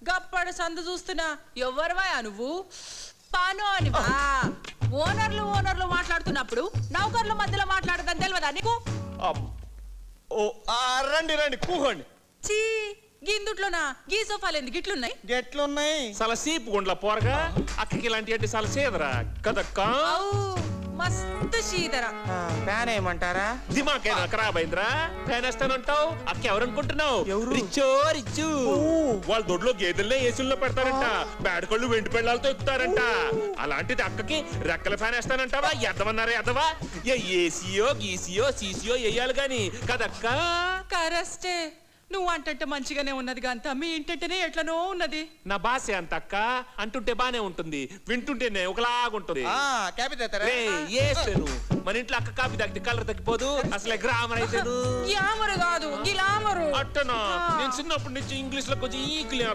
గప్పడు సందు చూస్తున్నా ఎవరివా నువ్వు పాను అనివా ఓనర్లు మాట్లాడుతున్నప్పుడు నౌకర్ల మధ్యలో మాట్లాడదని తెలియదా నీకు ఓ రండి రండి కూకోండి చీ గిందుట్లోనా గీ సోఫాలు ఎందుకు ఇట్లున్నాయి గెట్లున్నాయి చాలా సీపు గుండ్ల పోరగా అక్కకి ఇలాంటి అంటే చాలా సేదరా కదక్క మస్తు శీదరా ఫ్యాన్ ఏమంటారా దిమాకేనా ఖరాబ్ అయిందిరా ఫ్యాన్ వేస్తానంటావు అక్క ఎవరనుకుంటున్నావు ఎవరు? రిచ్చు వాళ్ళ దొడ్లో గేదెల్నే ఏసుల్లో పెడతారంట బేడకళ్ళు వెండి పెళ్ళాలతో ఎక్కుతారంట అలాంటిది అక్కకి రెక్కల ఫ్యాన్ వేస్తానంటావా ఎద్దమన్నారా ఎద్దవా ఏసీయో గీసీయో సీసీయో వేయాలి గాని కదక్క కరెస్టే నువ్వు అంటంటే మంచిగానే ఉన్నది గంత మీ ఇంటంటేనే ఎట్లనో ఉన్నది నా భాష అంత అక్క అంటుంటే బానే ఉంటుంది వింటుంటేనే ఒకలాగుంటుంది క్యాబీ తెస్తారా ఏసేను మన ఇంట్లో అక్క కాపీ తగ్గితే కలర్ తగ్గిపోదు అసలే గ్రామర్ అయితే యామరు కాదు గిలామరు అట్టనా నేను చిన్నప్పటి నుంచి ఇంగ్లీష్ లో కొంచెం ఈక్లే